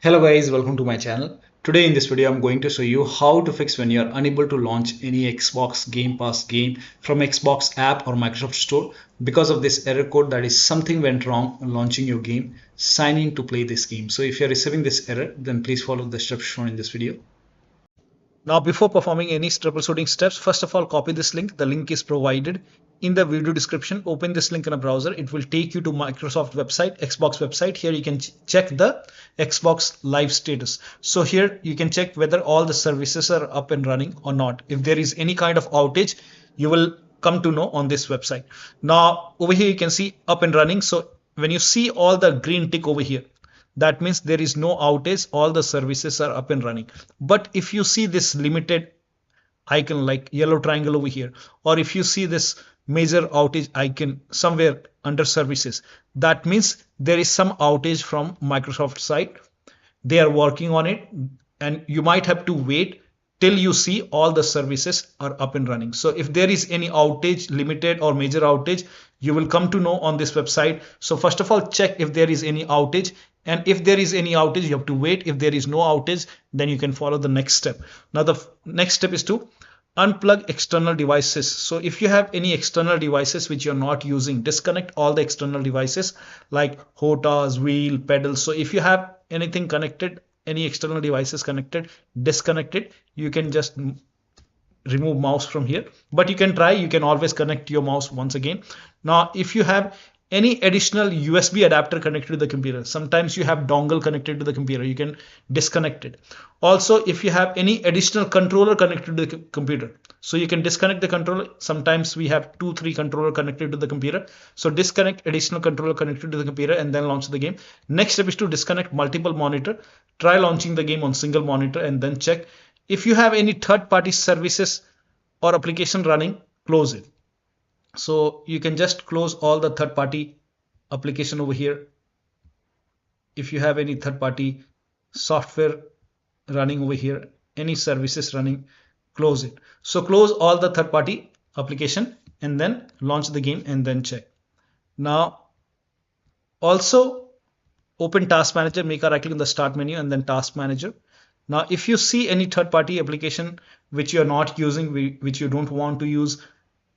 Hello guys, welcome to my channel. Today in this video I'm going to show you how to fix when you're unable to launch any Xbox Game Pass game from Xbox app or Microsoft Store because of this error code that is something went wrong when launching your game. Sign in to play this game. So if you're receiving this error, then please follow the steps shown in this video. Now, before performing any troubleshooting steps, first of all, copy this link. The link is provided in the video description. Open this link in a browser. It will take you to Microsoft website, Xbox website. Here you can check the Xbox live status. So here you can check whether all the services are up and running or not. If there is any kind of outage, you will come to know on this website. Now, over here you can see up and running. So when you see all the green tick over here, that means there is no outage, all the services are up and running. But if you see this limited icon like yellow triangle over here, or if you see this major outage icon somewhere under services, that means there is some outage from Microsoft side. They are working on it, and you might have to wait till you see all the services are up and running. So if there is any outage, limited or major outage, you will come to know on this website. So first of all, check if there is any outage, and if there is any outage, you have to wait. If there is no outage, then you can follow the next step. Now the next step is to unplug external devices. So if you have any external devices which you're not using, disconnect all the external devices like HOTAS, wheel, pedals. So if you have anything connected, any external devices connected, disconnect it. You can just remove mouse from here, but you can try. You can always connect your mouse once again. Now if you have any additional USB adapter connected to the computer, sometimes you have dongle connected to the computer, you can disconnect it. Also, if you have any additional controller connected to the computer, so you can disconnect the controller. Sometimes we have 2-3 controller connected to the computer, so disconnect additional controller connected to the computer and then launch the game. Next step is to disconnect multiple monitor. Try launching the game on single monitor and then check. If you have any third-party services or application running, close it. So you can just close all the third-party application over here. If you have any third-party software running over here, any services running, close it. So close all the third-party application and then launch the game and then check. Now also open Task Manager, make a right click on the Start menu and then Task Manager. Now if you see any third-party application which you are not using, which you don't want to use,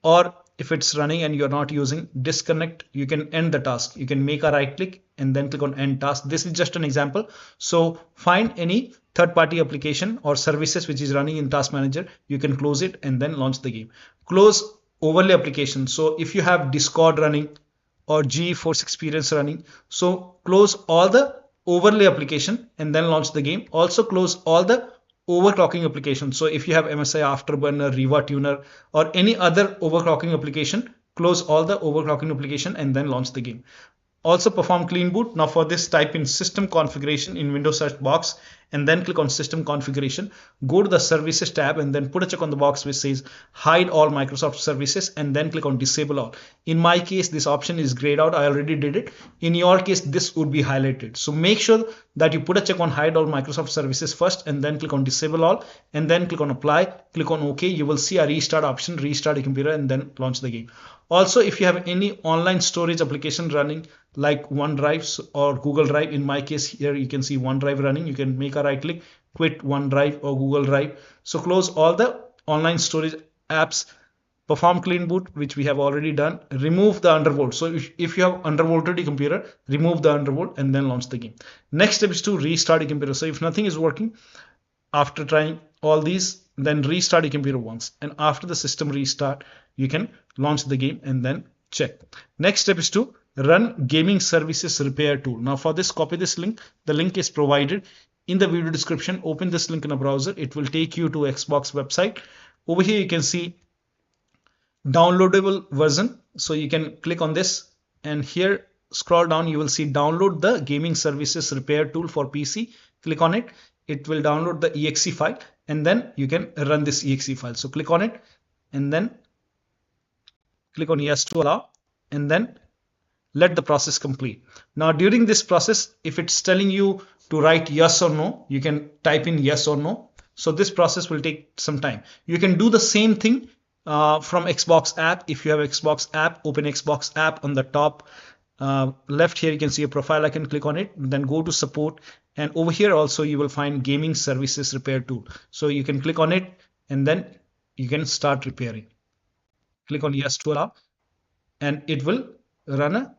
or if it's running and you're not using, disconnect. You can end the task. You can make a right click and then click on end task. This is just an example. So find any third-party application or services which is running in Task Manager. You can close it and then launch the game. Close overlay application. So if you have Discord running or GeForce Experience running, so close all the overlay application and then launch the game. Also close all the overclocking application. So if you have MSI Afterburner, Riva Tuner, or any other overclocking application, close all the overclocking application and then launch the game. Also perform clean boot. Now for this, type in system configuration in Windows search box and then click on system configuration. Go to the services tab and then put a check on the box which says hide all Microsoft services and then click on disable all. In my case, this option is grayed out. I already did it. In your case, this would be highlighted. So make sure that you put a check on hide all Microsoft services first and then click on disable all and then click on apply, click on OK. You will see a restart option, restart your computer and then launch the game. Also, if you have any online storage application running like OneDrive or Google Drive, in my case here you can see OneDrive running, you can make a right click, quit OneDrive or Google Drive. So close all the online storage apps, perform clean boot, which we have already done, remove the undervolt. So if you have undervolted your computer, remove the undervolt and then launch the game. Next step is to restart your computer. So if nothing is working after trying all these, then restart your computer once, and after the system restart you can launch the game and then check. Next step is to run gaming services repair tool. Now for this, copy this link. The link is provided in the video description. Open this link in a browser. It will take you to Xbox website. Over here you can see downloadable version. So you can click on this and here scroll down, you will see download the gaming services repair tool for PC. Click on it. It will download the exe file and then you can run this exe file. So click on it and then click on yes to allow and then let the process complete. Now during this process, if it's telling you to write yes or no, you can type in yes or no. So this process will take some time. You can do the same thing from Xbox app. If you have Xbox app, open Xbox app on the top left here. You can see a profile icon, click on it, then go to support And over here also you will find gaming services repair tool. So you can click on it and then you can start repairing. Click on yes to allow and it will run a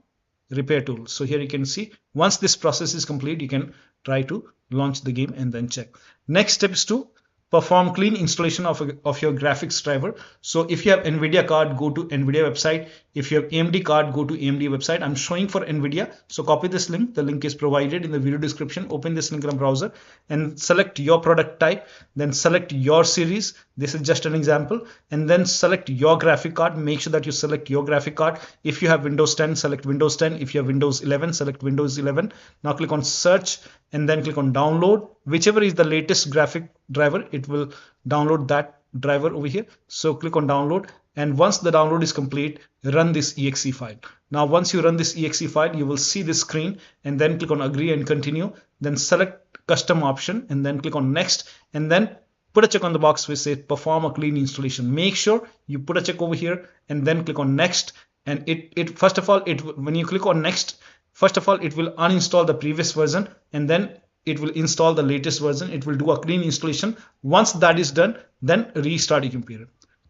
repair tool. So here you can see once this process is complete, you can try to launch the game and then check. Next step is to perform clean installation of your graphics driver. So if you have NVIDIA card, go to NVIDIA website. If you have AMD card, go to AMD website. I'm showing for NVIDIA. So copy this link. The link is provided in the video description. Open this link in a browser and select your product type. Then select your series. This is just an example. And then select your graphic card. Make sure that you select your graphic card. If you have Windows 10, select Windows 10. If you have Windows 11, select Windows 11. Now click on search and then click on download. Whichever is the latest graphic driver, it will download that driver over here. So click on download, and once the download is complete, run this exe file. Now once you run this exe file, you will see this screen, and then click on agree and continue. Then select custom option and then click on next, and then put a check on the box which says perform a clean installation. Make sure you put a check over here and then click on next. And it first of all, when you click on next, first of all it will uninstall the previous version and then it will install the latest version. It will do a clean installation. Once that is done, then restart your computer,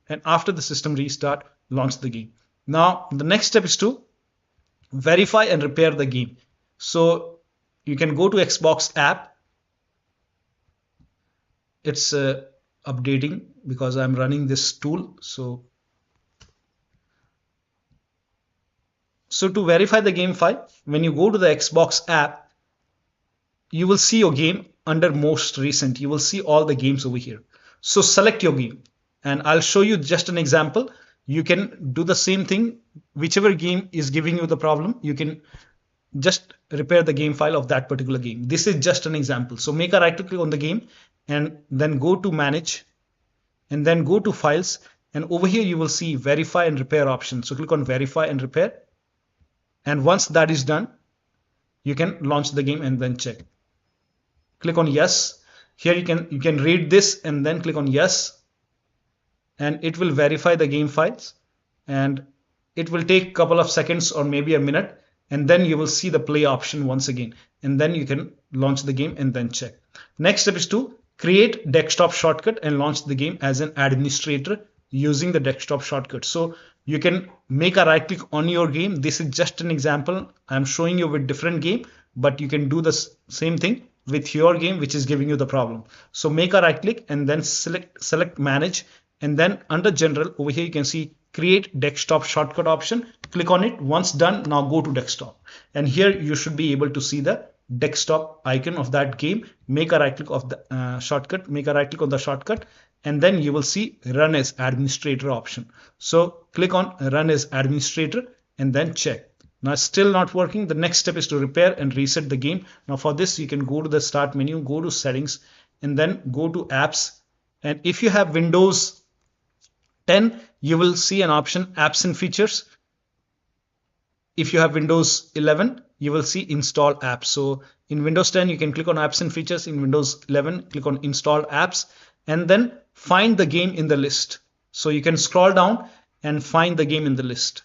and after the system restart, launch the game. Now the next step is to verify and repair the game. So you can go to Xbox app. It's updating because I'm running this tool. So to verify the game file, when you go to the Xbox app, you will see your game under most recent. You will see all the games over here. So select your game, and I'll show you just an example. You can do the same thing. Whichever game is giving you the problem, you can just repair the game file of that particular game. This is just an example. So make a right click on the game and then go to manage and then go to files, and over here you will see verify and repair option. So click on verify and repair, and once that is done, you can launch the game and then check. Click on yes. Here you can read this and then click on yes, and it will verify the game files, and it will take a couple of seconds or maybe a minute, and then you will see the play option once again, and then you can launch the game and then check. Next step is to create desktop shortcut and launch the game as an administrator using the desktop shortcut. So you can make a right click on your game. This is just an example. I'm showing you with different game, but you can do the same thing with your game which is giving you the problem. So make a right click and then select manage, and then under general over here you can see create desktop shortcut option. Click on it. Once done, now go to desktop, and here you should be able to see the desktop icon of that game. Make a right click of the shortcut, make a right click on the shortcut, and then you will see run as administrator option. So click on run as administrator and then check. Now it's still not working. The next step is to repair and reset the game. Now for this, you can go to the start menu, go to settings, and then go to apps. And if you have Windows 10, you will see an option apps and features. If you have Windows 11, you will see install apps. So in Windows 10, you can click on apps and features. In Windows 11, click on install apps, and then find the game in the list. So you can scroll down and find the game in the list.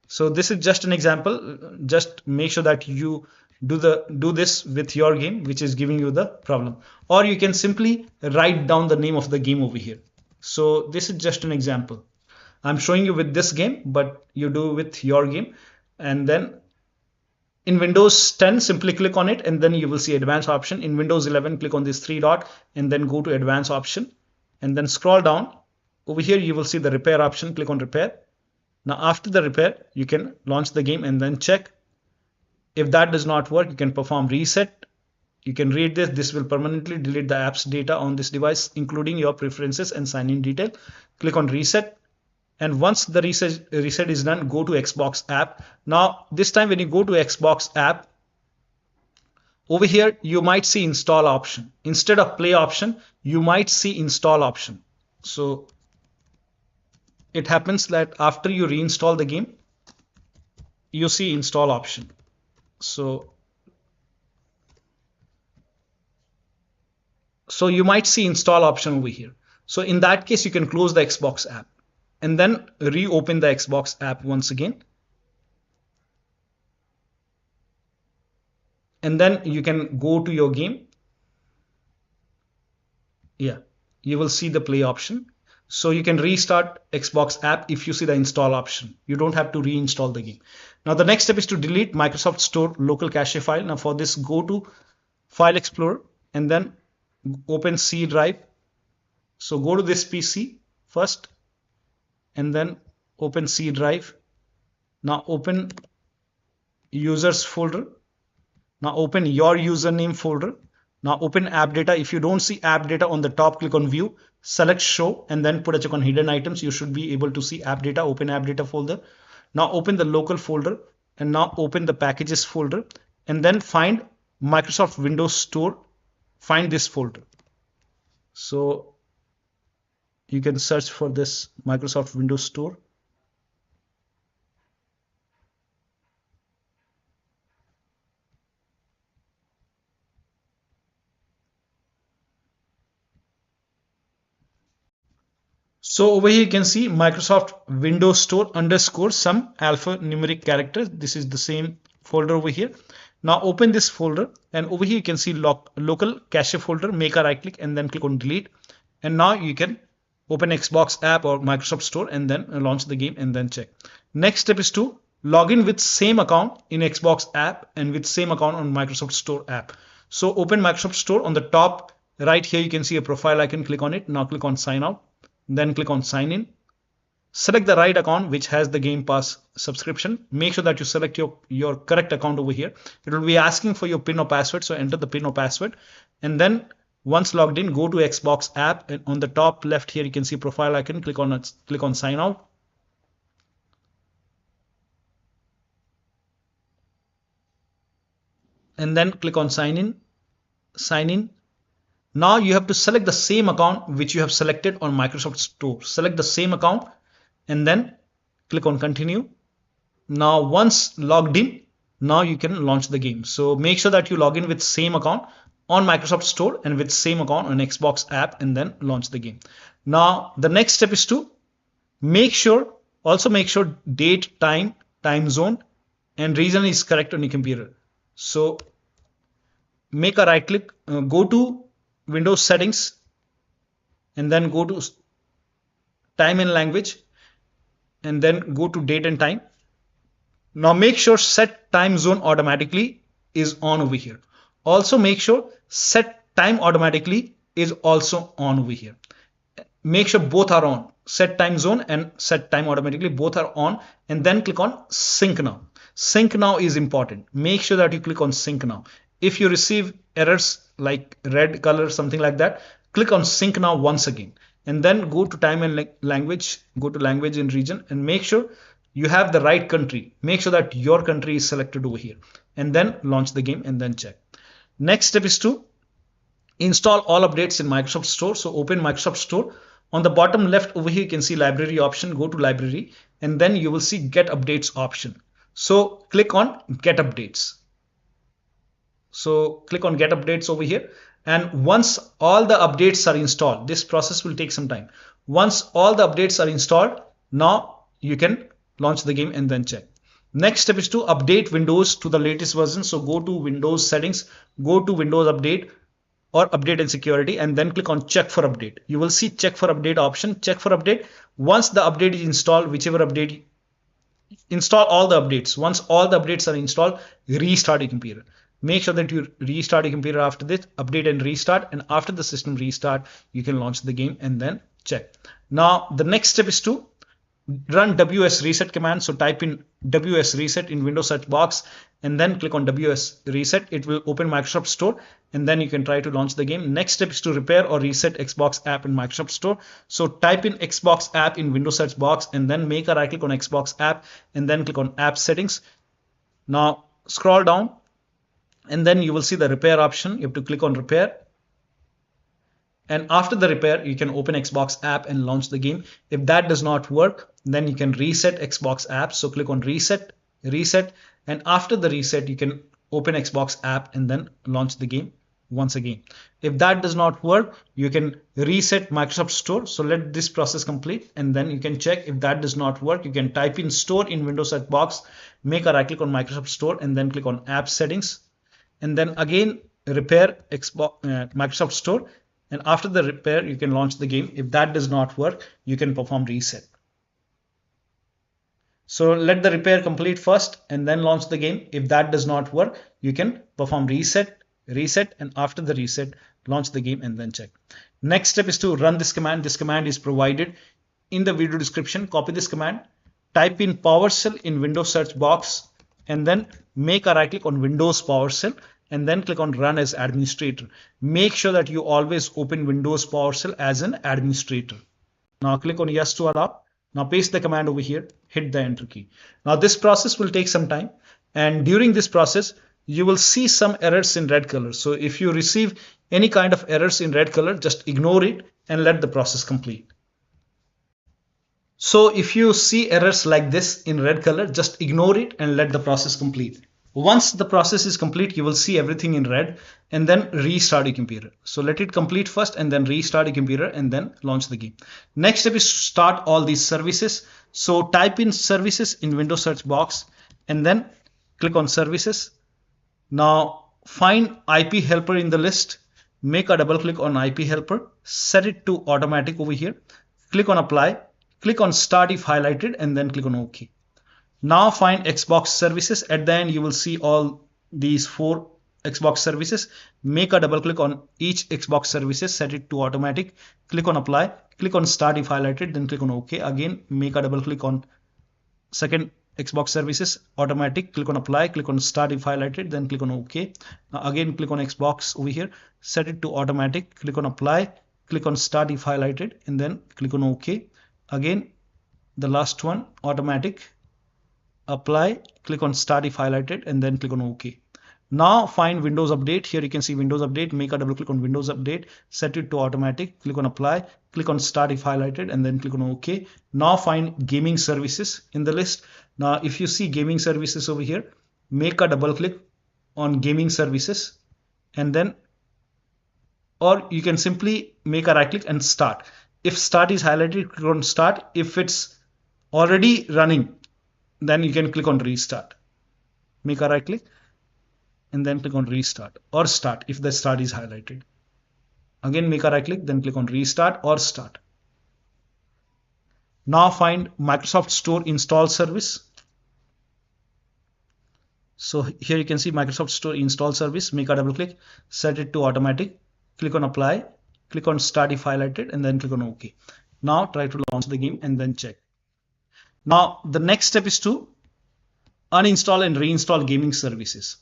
So this is just an example. Just make sure that you do this with your game which is giving you the problem, or you can simply write down the name of the game over here. So this is just an example. I'm showing you with this game, but you do with your game. And then in Windows 10, simply click on it and then you will see advanced option. In Windows 11, click on this three dot and then go to advanced option and then scroll down. Over here you will see the repair option. Click on repair. Now after the repair, you can launch the game and then check. If that does not work, you can perform reset. You can read this. This will permanently delete the app's data on this device, including your preferences and sign-in detail. Click on reset. And once the reset is done, go to Xbox app. Now this time when you go to Xbox app, over here you might see install option. Instead of play option, you might see install option. So it happens that after you reinstall the game, you see install option. So you might see install option over here. So in that case, you can close the Xbox app and then reopen the Xbox app once again. and then you can go to your game. Yeah, you will see the play option. So you can restart Xbox app if you see the install option. You don't have to reinstall the game. Now the next step is to delete Microsoft Store local cache file. Now for this, go to File Explorer and then open C drive. So go to this PC first and then open C drive. Now open users folder. Now open your username folder. Now open AppData. If you don't see AppData on the top, click on View, select Show, and then put a check on Hidden Items. You should be able to see AppData. Open AppData folder. Now open the local folder and now open the Packages folder and then find Microsoft Windows Store. Find this folder. So you can search for this Microsoft Windows Store. So over here you can see Microsoft Windows Store underscore some alphanumeric characters. This is the same folder over here. Now open this folder and over here you can see local cache folder. Make a right click and then click on delete. And now you can open Xbox app or Microsoft Store and then launch the game and then check. Next step is to log in with same account in Xbox app and with same account on Microsoft Store app. So open Microsoft Store. On the top right here you can see a profile icon. Click on it. Now click on sign out. Then click on sign in. Select the right account which has the Game Pass subscription. Make sure that you select your correct account over here. It will be asking for your PIN or password. So enter the PIN or password. And then once logged in, go to Xbox app. And on the top left here, you can see profile icon. Click on sign out. And then click on sign in. Sign in. Now you have to select the same account which you have selected on Microsoft Store. Select the same account and then click on continue. Now once logged in, now you can launch the game. So make sure that you log in with same account on Microsoft Store and with same account on Xbox app and then launch the game. Now the next step is to make sure date, time zone and region is correct on your computer. So make a right click, go to Windows settings and then go to time and language and then go to date and time. Now make sure set time zone automatically is on over here. Also make sure set time automatically is also on over here. Make sure both are on. Set time zone and set time automatically, both are on, and then click on sync now. Sync now is important. Make sure that you click on sync now. If you receive errors like red color, something like that, click on sync now once again and then go to time and language, go to language and region and make sure you have the right country. Make sure that your country is selected over here and then launch the game and then check. Next step is to install all updates in Microsoft Store. So open Microsoft Store. On the bottom left over here, you can see library option. Go to library and then you will see get updates option. So click on get updates. So click on get updates over here. And once all the updates are installed, this process will take some time. Once all the updates are installed, now you can launch the game and then check. Next step is to update Windows to the latest version. So go to Windows settings, go to Windows update or update and security and then click on check for update. You will see check for update option. Check for update. Once the update is installed, whichever update, install all the updates. Once all the updates are installed, restart your computer. Make sure that you restart your computer after this, update and restart, and after the system restart, you can launch the game and then check. Now the next step is to run wsreset command. So type in wsreset in Windows search box and then click on wsreset. It will open Microsoft Store and then you can try to launch the game. Next step is to repair or reset Xbox app in Microsoft Store. So type in Xbox app in Windows search box and then make a right click on Xbox app and then click on app settings. Now scroll down and then you will see the repair option. You have to click on repair. And after the repair, you can open Xbox app and launch the game. If that does not work, then you can reset Xbox app. So click on reset, and after the reset, you can open Xbox app and then launch the game once again. If that does not work, you can reset Microsoft Store. So let this process complete and then you can check. If that does not work, you can type in store in Windows search box, make a right click on Microsoft Store and then click on app settings. and then again repair Microsoft Store, and after the repair you can launch the game. If that does not work, you can perform reset. So let the repair complete first and then launch the game. If that does not work, you can perform reset, and after the reset, launch the game and then check. Next step is to run this command. This command is provided in the video description. Copy this command, type in PowerShell in Windows search box, and then make a right click on Windows PowerShell and then click on Run as Administrator. Make sure that you always open Windows PowerShell as an administrator. Now click on Yes to allow. Now paste the command over here, hit the enter key. Now this process will take some time, and during this process you will see some errors in red color. So if you receive any kind of errors in red color, just ignore it and let the process complete. So if you see errors like this in red color, just ignore it and let the process complete. Once the process is complete, you will see everything in red, and then restart your computer. So let it complete first and then restart your computer and then launch the game. Next step is to start all these services. So type in services in Windows search box and then click on services. Now find IP helper in the list. Make a double click on IP helper, set it to automatic over here. Click on apply, click on start if highlighted, and then click on OK. Now find Xbox services. At the end you will see all these 4 Xbox services. Make a double click on each Xbox services, set it to automatic, click on apply, click on start if highlighted, then click on OK. Again make a double click on second Xbox services, automatic, click on apply, click on start if highlighted, then click on OK. Now again click on Xbox over here, set it to automatic, click on apply, click on start if highlighted, and then click on OK. Again the last one, automatic, apply, click on start if highlighted, and then click on OK. Now find Windows Update. Here you can see Windows Update. Make a double click on Windows Update, set it to automatic, click on apply, click on start if highlighted, and then click on OK. Now find gaming services in the list. Now if you see gaming services over here, make a double click on gaming services, and then, or you can simply make a right click and start. If start is highlighted, click on start. If it's already running, then you can click on restart. Make a right click and then click on restart or start if the start is highlighted. Again make a right click, then click on restart or start. Now find Microsoft Store install service. So here you can see Microsoft Store install service. Make a double click, set it to automatic, click on apply, click on start if highlighted, and then click on OK. Now try to launch the game and then check. Now the next step is to uninstall and reinstall gaming services.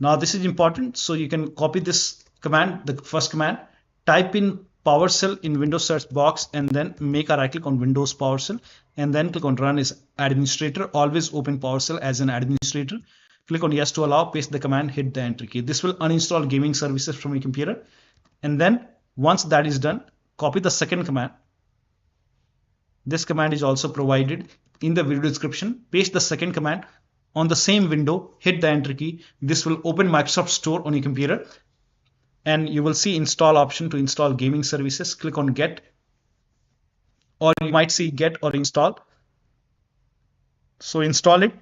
Now this is important, so you can copy this command, the first command, type in PowerShell in Windows search box, and then make a right click on Windows PowerShell, and then click on Run as Administrator. Always open PowerShell as an administrator. Click on Yes to allow, paste the command, hit the enter key. This will uninstall gaming services from your computer, and then once that is done, copy the second command. This command is also provided in the video description. Paste the second command on the same window, hit the enter key. This will open Microsoft Store on your computer, and you will see install option to install gaming services. Click on get, or you might see get or install. So install it.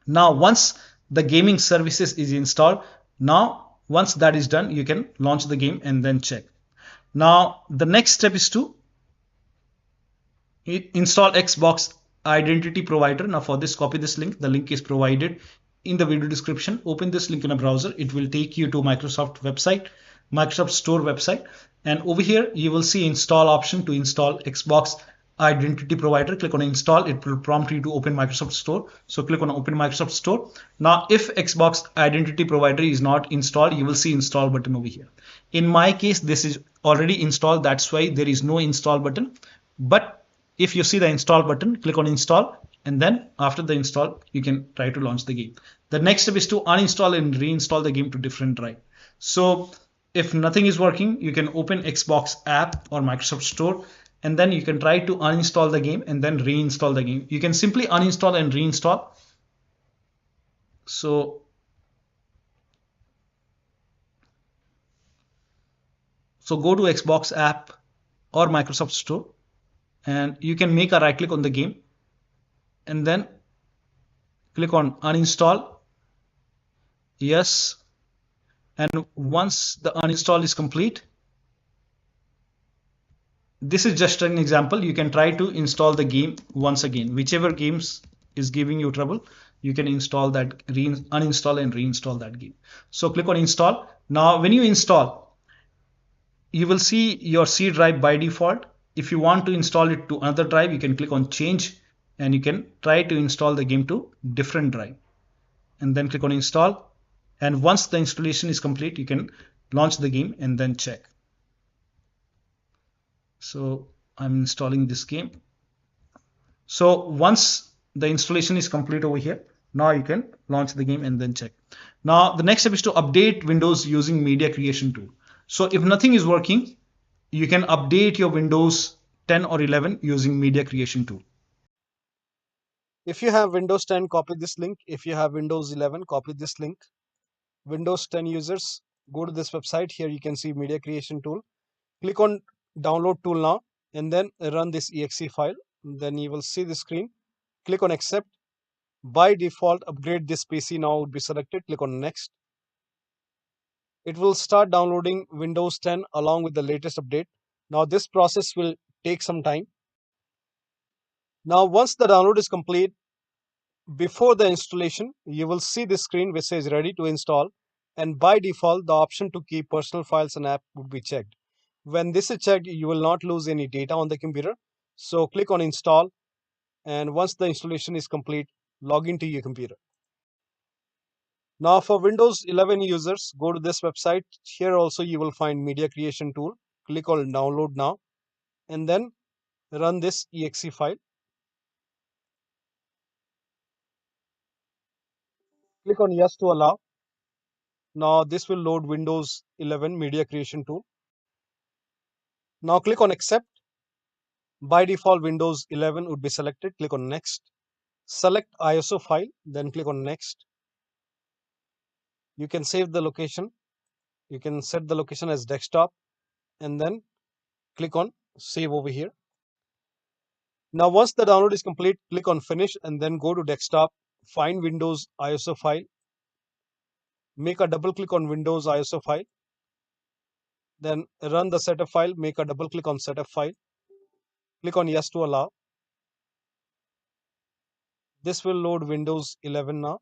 Now once the gaming services is installed, now once that is done, you can launch the game and then check. Now the next step is to install Xbox identity provider. Now for this, copy this link. The link is provided in the video description. Open this link in a browser. It will take you to Microsoft website, Microsoft Store website, and over here you will see install option to install Xbox identity provider. Click on install. It will prompt you to open Microsoft Store. So click on open Microsoft Store. Now if Xbox identity provider is not installed, you will see install button over here. In my case, this is already installed. That's why there is no install button. But if you see the install button, click on install, and then after the install, you can try to launch the game. The next step is to uninstall and reinstall the game to different drive. So if nothing is working, you can open Xbox app or Microsoft Store, and then you can try to uninstall the game and then reinstall the game. You can simply uninstall and reinstall. So go to Xbox app or Microsoft Store, and you can make a right click on the game and then click on uninstall, yes, And once the uninstall is complete, this is just an example. You can try to install the game once again. Whichever games is giving you trouble, you can install that, uninstall and reinstall that game. So click on install. Now when you install, you will see your C drive by default. If you want to install it to another drive, you can click on change and you can try to install the game to different drive and then click on install. And once the installation is complete, you can launch the game and then check. So I'm installing this game. So once the installation is complete over here, now you can launch the game and then check. Now the next step is to update Windows using media creation tool. So if nothing is working, you can update your Windows 10 or 11 using media creation tool. If you have Windows 10, copy this link. If you have Windows 11, copy this link. Windows 10 users, go to this website. Here you can see media creation tool. Click on download tool now and then run this exe file. Then you will see the screen. Click on accept. By default, upgrade this PC now would be selected. Click on next. It will start downloading Windows 10 along with the latest update. Now this process will take some time. Now once the download is complete, before the installation, you will see this screen which says ready to install, and by default the option to keep personal files and app would be checked. When this is checked, you will not lose any data on the computer. So click on install, and once the installation is complete, log into your computer. Now for Windows 11 users, go to this website. Here also you will find media creation tool. Click on download now and then run this exe file. Click on yes to allow. Now this will load Windows 11 media creation tool. Now click on accept. By default, Windows 11 would be selected. Click on next. Select ISO file, then click on next. You can save the location. You can set the location as desktop and then click on save over here. Now once the download is complete, click on finish and then go to desktop. Find Windows ISO file. Make a double click on Windows ISO file. Then run the setup file. Make a double click on setup file. Click on yes to allow. This will load Windows 11 now.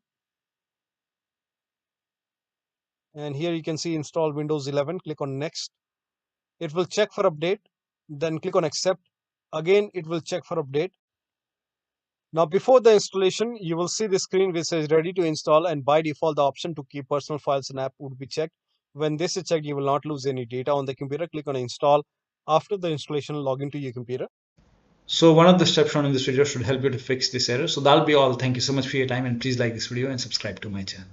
And here you can see install Windows 11. Click on next. It will check for update. Then click on accept. Again, it will check for update. Now before the installation, you will see the screen which says ready to install, and by default the option to keep personal files and app would be checked. When this is checked, you will not lose any data on the computer. Click on install. After the installation, log into your computer. So one of the steps shown in this video should help you to fix this error. So that'll be all. Thank you so much for your time and please like this video and subscribe to my channel.